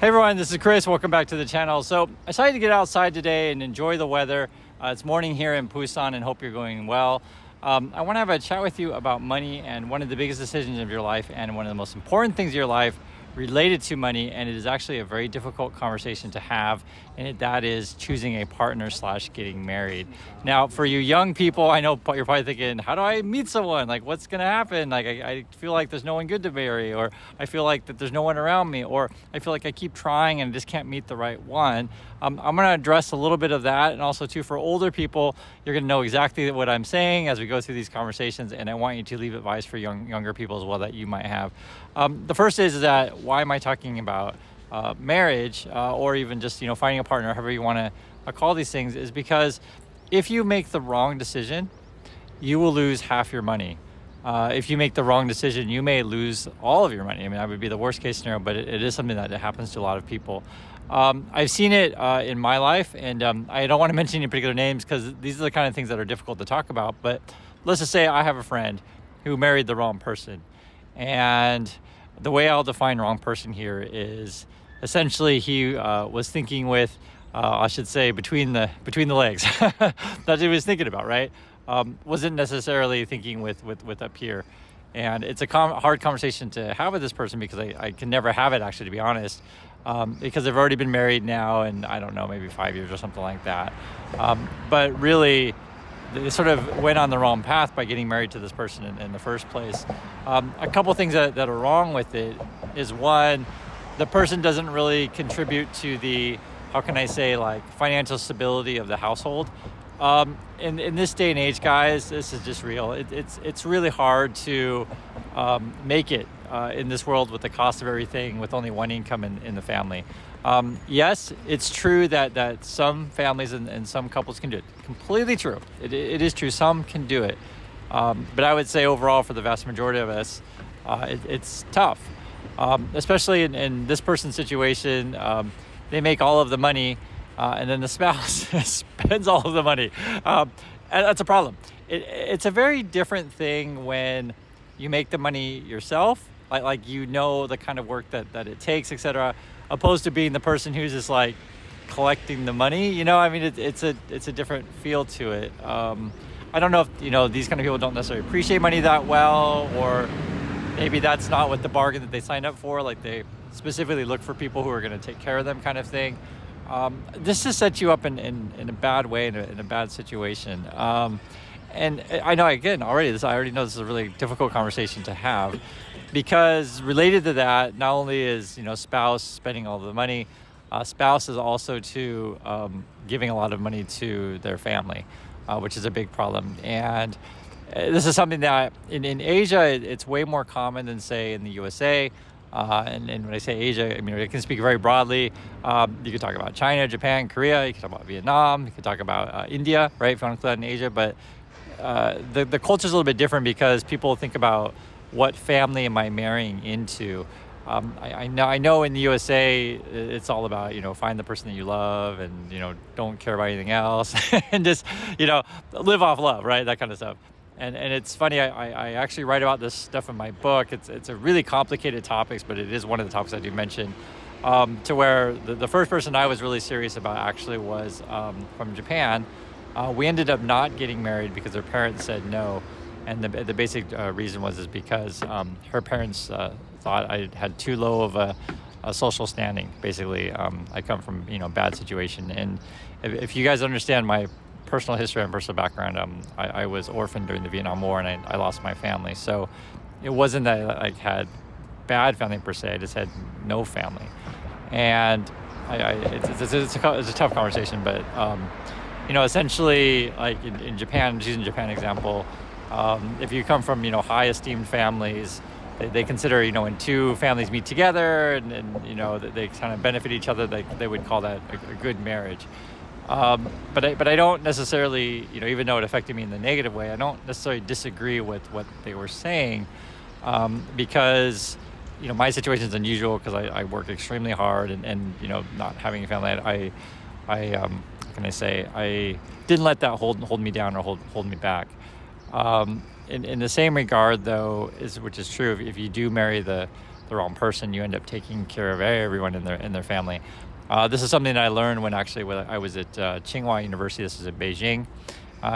Hey everyone, this is Chris. Welcome back to the channel. So I decided to get outside today and enjoy the weather. It's morning here in Busan and hope you're going well. I want to have a chat with you about money and one of the biggest decisions of your life and one of the most important things of your life related to money. And it is actually a very difficult conversation to have, and that is choosing a partner / getting married. Now, for you young people, I know you're probably thinking, how do I meet someone? Like, what's going to happen? Like, I feel like there's no one good to marry, or I feel like that there's no one around me, or I feel like I keep trying and just can't meet the right one. I'm going to address a little bit of that. And also too, for older people, you're going to know exactly what I'm saying as we go through these conversations. And I want you to leave advice for younger people as well that you might have. The first is that why am I talking about marriage or even just, finding a partner, however you want to call these things, is because if you make the wrong decision, you will lose half your money. If you make the wrong decision, you may lose all of your money. I mean, that would be the worst case scenario, but it is something that happens to a lot of people. I've seen it in my life, and I don't want to mention any particular names because these are the kind of things that are difficult to talk about. But let's just say I have a friend who married the wrong person. And the way I'll define wrong person here is essentially he was thinking with, I should say, between the legs. That's what he was thinking about, right? Wasn't necessarily thinking with up here. And it's a hard conversation to have with this person because I can never have it, actually, to be honest, because they've already been married now, and I don't know, maybe 5 years or something like that. But really, they sort of went on the wrong path by getting married to this person in the first place. A couple things that are wrong with it is, one, the person doesn't really contribute to the, how can I say, like, financial stability of the household. In this day and age, guys, this is just real. It's really hard to make it in this world with the cost of everything with only one income in the family. Yes, it's true that some families and some couples can do it. Completely true. It is true. Some can do it. But I would say overall for the vast majority of us, it's tough. Especially in this person's situation, they make all of the money and then the spouse spends all of the money. And that's a problem. It's a very different thing when you make the money yourself, like the kind of work that it takes, etc., opposed to being the person who's just like collecting the money. I mean, it's a different feel to it. I don't know if these kind of people don't necessarily appreciate money that well, or maybe that's not what the bargain that they signed up for. Like, they specifically look for people who are going to take care of them, kind of thing. This just sets you up in a bad way, in a bad situation. And I know, again, I already know this is a really difficult conversation to have, because related to that, not only is, spouse spending all the money, spouse is also giving a lot of money to their family, which is a big problem. And this is something that in Asia, it's way more common than, say, in the USA. And when I say Asia, I mean, I can speak very broadly. You could talk about China, Japan, Korea. You could talk about Vietnam. You could talk about India, right, if you want to include that in Asia. But the culture is a little bit different because people think about, what family am I marrying into? I know in the USA, it's all about, find the person that you love and, don't care about anything else and just, live off love, right? That kind of stuff. And it's funny, I actually write about this stuff in my book. It's a really complicated topic, but it is one of the topics I do mention, to where the first person I was really serious about actually was from Japan. We ended up not getting married because their parents said no. And the basic reason was because her parents thought I had too low of a social standing. Basically, I come from bad situation, and if you guys understand my personal history and personal background, I was orphaned during the Vietnam War, and I lost my family. So it wasn't that I had bad family per se. I just had no family, and it's a tough conversation. But essentially, like in Japan, just using Japan example. If you come from, high esteemed families, they consider, when two families meet together and that they kind of benefit each other, they would call that a good marriage. But I don't necessarily, even though it affected me in the negative way, I don't necessarily disagree with what they were saying, because, my situation is unusual because I work extremely hard and not having a family, how can I say, I didn't let that hold me down or hold me back. In the same regard, though, which is true, if you do marry the the wrong person, you end up taking care of everyone in their family. This is something that I learned when I was at Tsinghua University. This is in Beijing.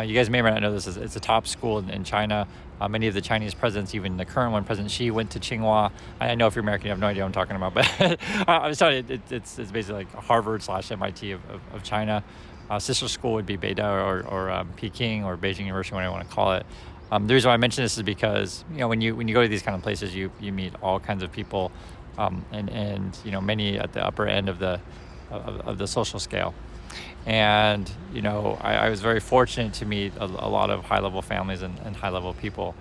You guys may or may not know this. It's a top school in China. Many of the Chinese presidents, even the current one, President Xi, went to Tsinghua. I know if you're American, you have no idea what I'm talking about, but I'm sorry, it's basically like Harvard/MIT of China. Sister school would be Beida or Peking or Beijing University, whatever you want to call it. The reason why I mention this is because when you go to these kind of places, you meet all kinds of people, and many at the upper end of the social scale. And I was very fortunate to meet a lot of high-level families and high-level people.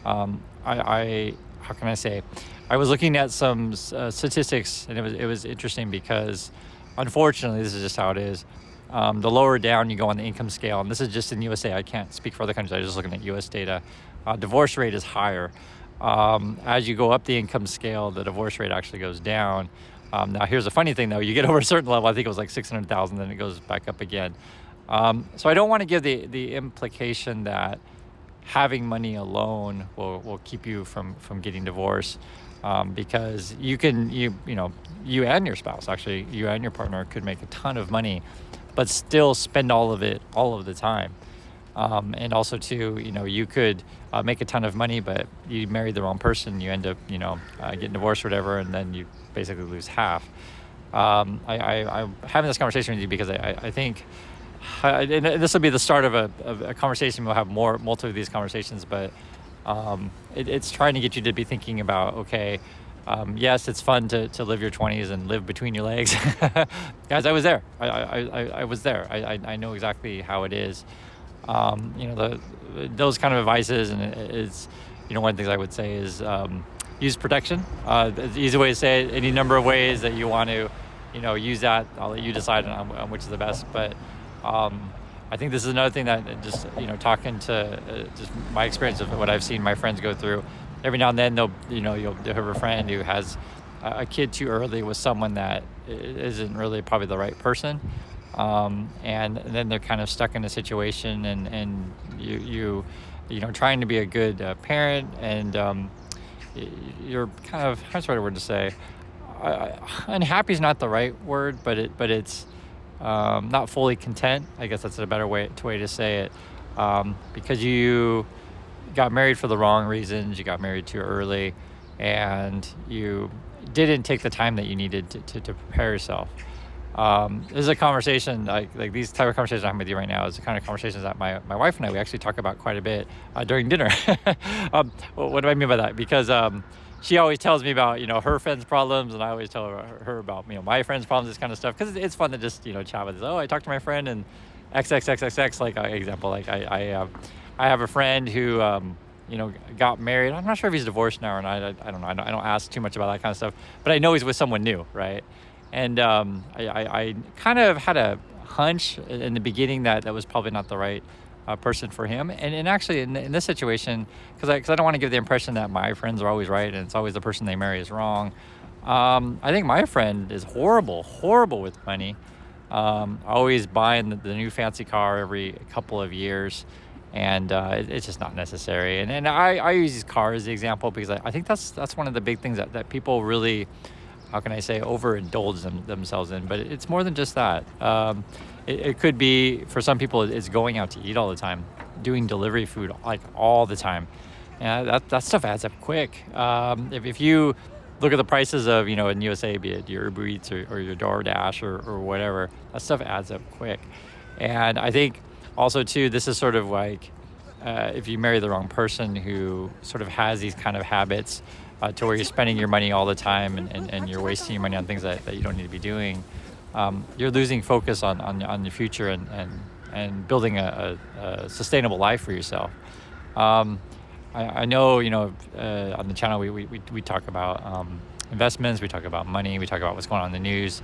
How can I say? I was looking at some statistics, and it was interesting because, unfortunately, this is just how it is. The lower down you go on the income scale, and this is just in USA. I can't speak for other countries. I'm just looking at US data. Divorce rate is higher. As you go up the income scale, the divorce rate actually goes down. Now, here's the funny thing, though. You get over a certain level, I think it was like 600,000, then it goes back up again. So I don't want to give the implication that having money alone will keep you from getting divorced, because you and your spouse, actually, you and your partner could make a ton of money, but still spend all of it all of the time. And also, too, you could make a ton of money, but you marry the wrong person, you end up, getting divorced or whatever, and then you basically lose half. I'm having this conversation with you because I think, and this will be the start of a conversation. We'll have multiple of these conversations, but it's trying to get you to be thinking about, okay, yes, it's fun to live your 20s and live between your legs. Guys, I was there. I was there. I know exactly how it is. Those kind of advices, and it's, one of the things I would say is use protection. The easy way to say it, any number of ways that you want to, use that. I'll let you decide on which is the best. But I think this is another thing that just, talking to just my experience of what I've seen my friends go through. Every now and then you'll have a friend who has a kid too early with someone that isn't really probably the right person. And then they're kind of stuck in a situation, and you trying to be a good parent, and you're kind of, how's the right word to say? Unhappy is not the right word, but it's not fully content. I guess that's a better way to say it, because you got married for the wrong reasons. You got married too early, and you didn't take the time that you needed to prepare yourself. This is a conversation like these type of conversations I'm with you right now is the kind of conversations that my wife and I, we actually talk about quite a bit during dinner. What do I mean by that? Because she always tells me about her friends' problems, and I always tell her about my friends' problems, this kind of stuff, because it's fun to just chat with. I talked to my friend and XXXXX, like example, like I have a friend who got married. I'm not sure if he's divorced now or not. I don't know. I don't ask too much about that kind of stuff, but I know he's with someone new, right? And I kind of had a hunch in the beginning that was probably not the right person for him. And actually in this situation, because I don't want to give the impression that my friends are always right and it's always the person they marry is wrong. I think my friend is horrible with money. Always buying the new fancy car every couple of years. And it's just not necessary. And I use these cars as the example because I think that's one of the big things that people really, how can I say, overindulge themselves in. But it's more than just that. It could be, for some people, it's going out to eat all the time, doing delivery food like all the time. And that stuff adds up quick. If you look at the prices of, in USA, be it your Uber Eats or your DoorDash or whatever, that stuff adds up quick. And I think also, too, this is sort of like if you marry the wrong person who sort of has these kind of habits to where you're spending your money all the time and you're wasting your money on things that you don't need to be doing, you're losing focus on the future and building a sustainable life for yourself. I know, on the channel we talk about investments, we talk about money, we talk about what's going on in the news,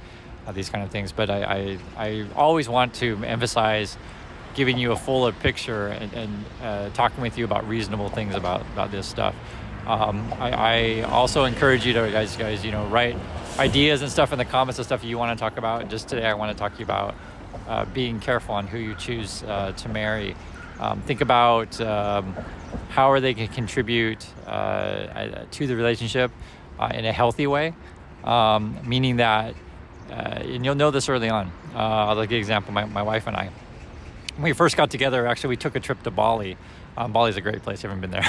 these kind of things. But I always want to emphasize giving you a fuller picture and talking with you about reasonable things about this stuff. I also encourage you to guys, write ideas and stuff in the comments of stuff you want to talk about. And just today I want to talk to you about being careful on who you choose to marry. Think about how are they going to contribute to the relationship. in a healthy way, meaning that, and you'll know this early on. I'll give you an example. My wife and I, when we first got together, actually, we took a trip to Bali. Bali's a great place. You haven't been there.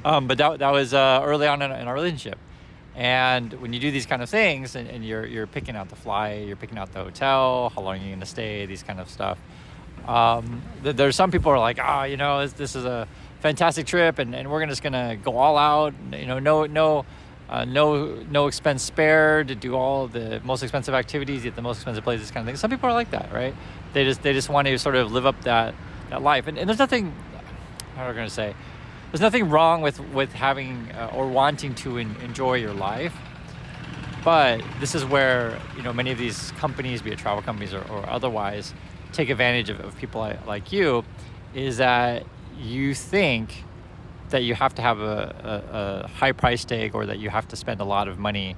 But that was early on in our relationship. And when you do these kind of things, and you're picking out the flight, you're picking out the hotel, how long you're going to stay, these kind of stuff. There's some people who are like, this is a fantastic trip, and we're just going to go all out. No expense spared to do all the most expensive activities, at the most expensive places, kind of thing. Some people are like that, right? They just want to sort of live up that life. And there's nothing, how am I going to say? There's nothing wrong with having or wanting to enjoy your life. But this is where, many of these companies, be it travel companies or otherwise, take advantage of people like you, is that you think that you have to have a high price tag, or that you have to spend a lot of money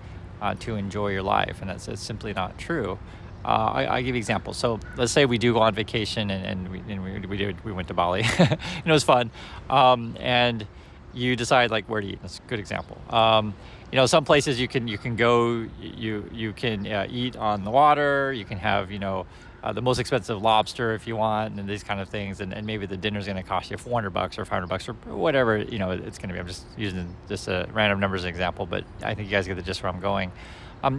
to enjoy your life. And it's simply not true. I'll give you an example. So let's say we do go on vacation, and we went to Bali. It was fun. And you decide like where to eat. That's a good example. Some places you can go, you can eat on the water. You can have, the most expensive lobster if you want, and these kind of things. And maybe the dinner's going to cost you $400 or $500 or whatever, it's going to be. I'm just using just a random number as an example, but I think you guys get the gist where I'm going.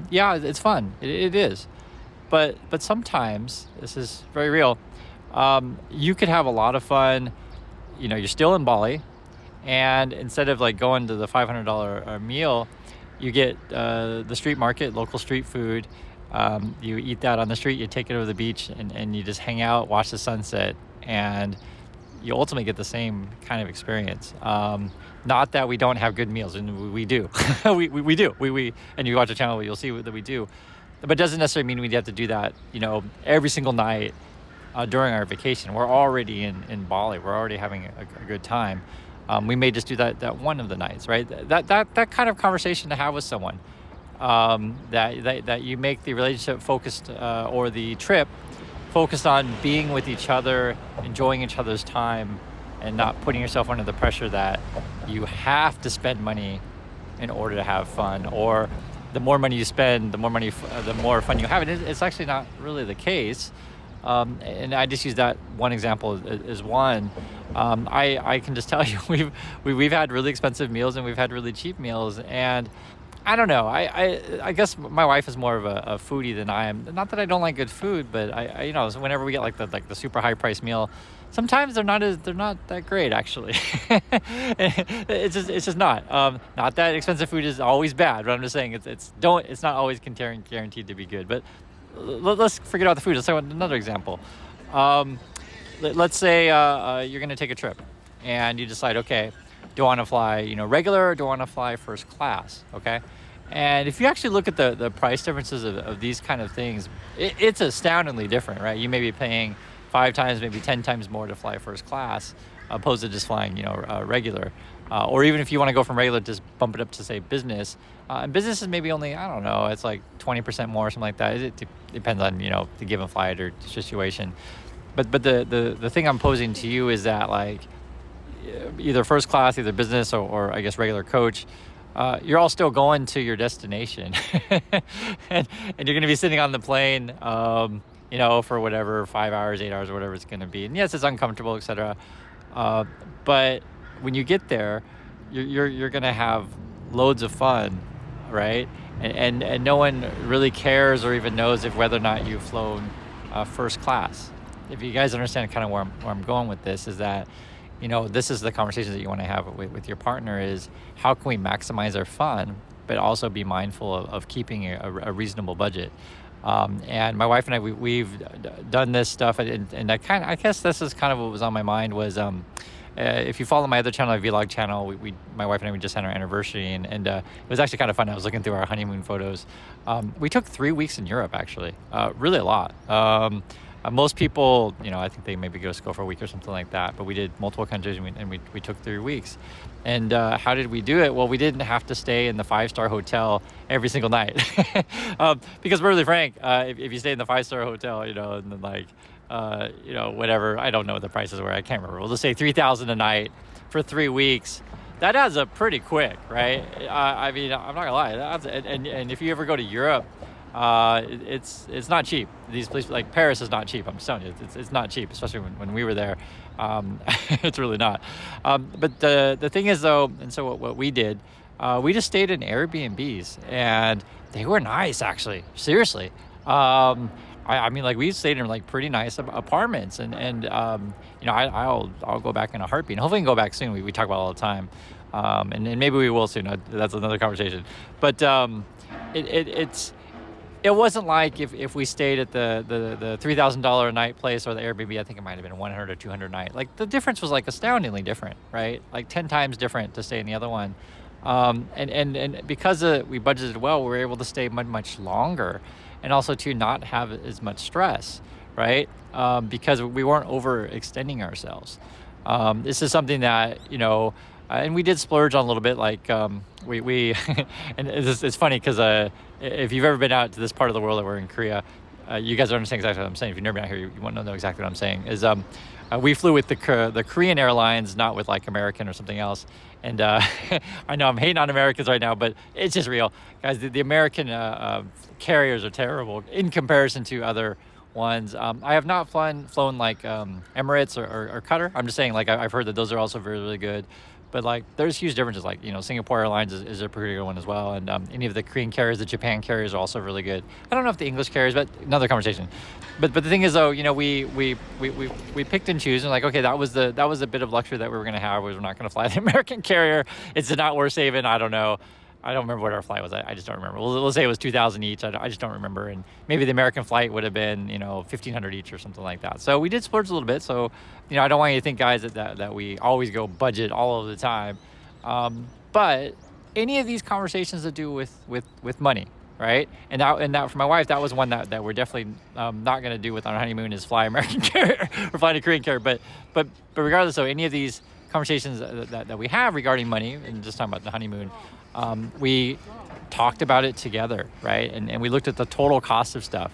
Yeah, it's fun. It is. But sometimes, this is very real, you could have a lot of fun. You're still in Bali, and instead of like going to the $500 meal, you get the street market, local street food. You eat that on the street, you take it over the beach, and you just hang out, watch the sunset, and you ultimately get the same kind of experience. Not that we don't have good meals, and we do. we do. And you watch the channel, you'll see that we do. But it doesn't necessarily mean we have to do that, every single night during our vacation. We're already in Bali. We're already having a good time. We may just do that one of the nights, right? That kind of conversation to have with someone, that you make the relationship focused, or the trip focused on being with each other, enjoying each other's time, and not putting yourself under the pressure that you have to spend money in order to have fun, or the more money you spend, the more fun you have. And it's actually not really the case. And I just use that one example as one. I can just tell you, we've had really expensive meals, and we've had really cheap meals. And I don't know. I guess my wife is more of a foodie than I am. Not that I don't like good food, but so whenever we get like the super high price meal, sometimes they're not that great, actually. It's just not. Not that expensive food is always bad, but I'm just saying it's not always guaranteed to be good. But let's forget about the food. Let's talk about another example. Let's say you're going to take a trip, and you decide, okay, do I want to fly regular, or do I want to fly first class? Okay. And if you actually look at the price differences of these kind of things, it's astoundingly different, right? You may be paying 5 times, maybe 10 times more to fly first class, opposed to just flying, regular. Or even if you want to go from regular, just bump it up to, say, business. And business is maybe only, I don't know, it's like 20% more or something like that. It depends on, the given flight or situation. But the thing I'm posing to you is that, like, either first class, either business, or I guess regular coach, you're all still going to your destination. and you're going to be sitting on the plane, for whatever, 5 hours, 8 hours, or whatever it's going to be. And yes, it's uncomfortable, etc. But when you get there, you're going to have loads of fun, right? And no one really cares or even knows if whether or not you've flown first class. If you guys understand kind of where I'm going with this, is that, this is the conversation that you want to have with your partner, is how can we maximize our fun, but also be mindful of keeping a reasonable budget. And my wife and I, we've done this stuff, and I guess this is kind of what was on my mind was, if you follow my other channel, my vlog channel, my wife and I, we just had our anniversary, and it was actually kind of fun. I was looking through our honeymoon photos. We took 3 weeks in Europe, actually, really a lot. Most people, I think they maybe go for a week or something like that, but we did multiple countries, and we took 3 weeks. And how did we do it? Well, we didn't have to stay in the 5-star hotel every single night. Because really frank, if you stay in the 5-star hotel, and then like, whatever, I don't know what the prices were, I can't remember. We'll just say $3,000 a night for 3 weeks. that adds up pretty quick, right? I mean, I'm not gonna lie, and if you ever go to Europe, it's not cheap. These places like Paris is not cheap. I'm just telling you, it's not cheap, especially when we were there. It's really not. But the thing is though, and so what we did, we just stayed in Airbnbs, and they were nice actually. Seriously. I mean, like we stayed in like pretty nice apartments, and I'll go back in a heartbeat. And hopefully, we can go back soon. We talk about it all the time, and maybe we will soon. That's another conversation. But it wasn't like if we stayed at the $3,000 a night place or the Airbnb. I think it might have been 100 or 200 a night. Like the difference was like astoundingly different, right? Like 10 times different to stay in the other one. And because we budgeted well, we were able to stay much longer, and also to not have as much stress, right? Because we weren't overextending ourselves. This is something that, and we did splurge on a little bit, like we and it's funny because if you've ever been out to this part of the world that we're in, Korea, you guys understand exactly what I'm saying. If you've never been out here, you want to know exactly what I'm saying. Is we flew with the Korean Airlines, not with like American or something else. And I know I'm hating on Americans right now, but it's just real, guys. The American carriers are terrible in comparison to other ones. I have not flown like Emirates or Qatar. I'm just saying, like I've heard that those are also really good. But like there's huge differences. Like Singapore Airlines is a pretty good one as well, and any of the Korean carriers, the Japan carriers are also really good. I don't know if the English carriers, but another conversation. But the thing is though, we picked and choose, and like okay, that was a bit of luxury that we were gonna have. We were not gonna fly the American carrier. It's not worth saving. I don't know. I don't remember what our flight was. I just don't remember. We'll say it was 2,000 each. I just don't remember. And maybe the American flight would have been 1,500 each or something like that. So we did splurge a little bit. So I don't want you to think, guys, that we always go budget all of the time. But any of these conversations that do with money, right? And that for my wife, that was one that we're definitely not going to do with our honeymoon, is fly American carrier or fly a Korean carrier. But regardless, so any of these conversations that we have regarding money, and just talking about the honeymoon, we talked about it together, right? And we looked at the total cost of stuff.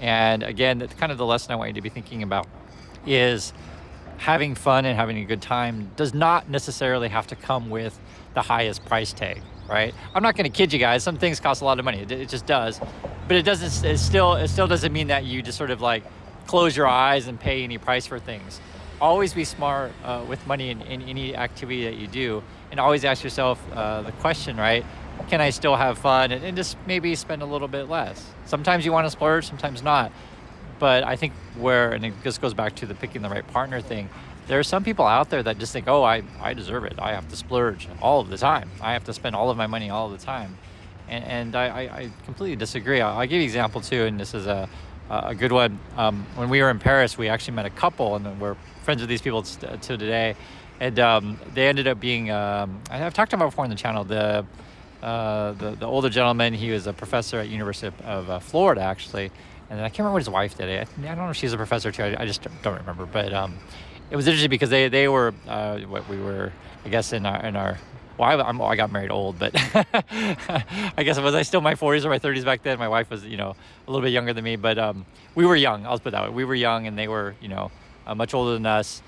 And again, that's kind of the lesson I want you to be thinking about is having fun and having a good time does not necessarily have to come with the highest price tag, right? I'm not going to kid you guys. Some things cost a lot of money. It just does. But it still doesn't mean that you just sort of like close your eyes and pay any price for things. Always be smart with money in any activity that you do, and always ask yourself the question, right? Can I still have fun and just maybe spend a little bit less? Sometimes you want to splurge, sometimes not. But I think and it just goes back to the picking the right partner thing, there are some people out there that just think, oh, I deserve it. I have to splurge all of the time. I have to spend all of my money all of the time. And I completely disagree. I'll give you an example too, and this is a good one. When we were in Paris, we actually met a couple, and we're friends with these people to today. And they ended up being, I've talked about before on the channel, the older gentleman. He was a professor at University of Florida, actually. And I can't remember what his wife did. I don't know if she's a professor too. I just don't remember. But it was interesting because they were, we were, I guess, in our well, I got married old, but I guess was I still my 40s or my 30s back then? My wife was, a little bit younger than me, but we were young. I'll put it that way. We were young, and they were, much older than us,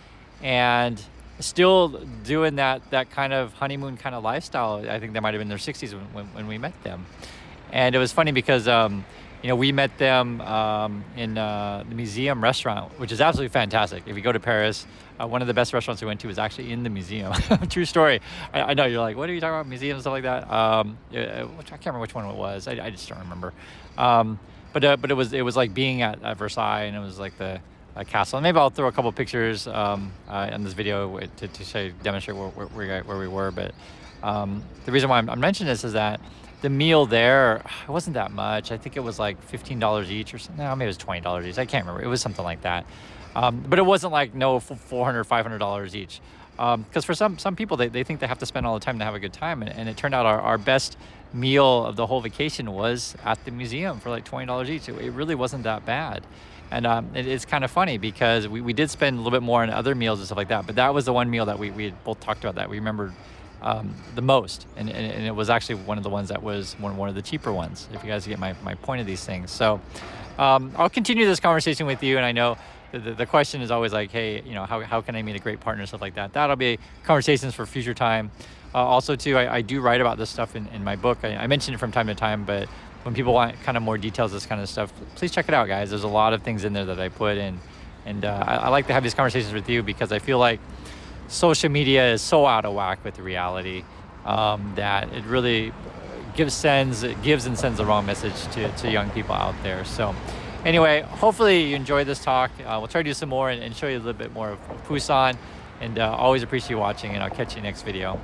and still doing that kind of honeymoon kind of lifestyle. I think they might have been in their 60s when we met them, and it was funny because we met them in the museum restaurant, which is absolutely fantastic. If you go to Paris, one of the best restaurants we went to was actually in the museum. True story. I know you're like, what are you talking about, museums and stuff like that? I can't remember which one it was. I just don't remember. But it was like being at Versailles, and it was like the castle. And maybe I'll throw a couple pictures in this video to demonstrate where we were. But the reason why I'm mentioning this is that the meal there, it wasn't that much. I think it was like $15 each or something. No, maybe it was $20 each. I can't remember. It was something like that. But it wasn't like $400, $500 each. Because for some people, they think they have to spend all the time to have a good time. And it turned out our best meal of the whole vacation was at the museum for like $20 each. It really wasn't that bad. And it's kind of funny because we did spend a little bit more on other meals and stuff like that. But that was the one meal that we had both talked about that we remembered the most, and it was actually one of the ones that was one of the cheaper ones, if you guys get my point of these things. So I'll continue this conversation with you, and I know the question is always like, hey, how can I meet a great partner, stuff like that. That'll be conversations for future time. Also too, I do write about this stuff in my book. I mention it from time to time, but when people want kind of more details, this kind of stuff, please check it out, guys. There's a lot of things in there that I put in. And I like to have these conversations with you because I feel like social media is so out of whack with reality that it really gives and sends the wrong message to young people out there. So anyway, hopefully you enjoyed this talk. We'll try to do some more and show you a little bit more of Busan. And always appreciate you watching, and I'll catch you next video.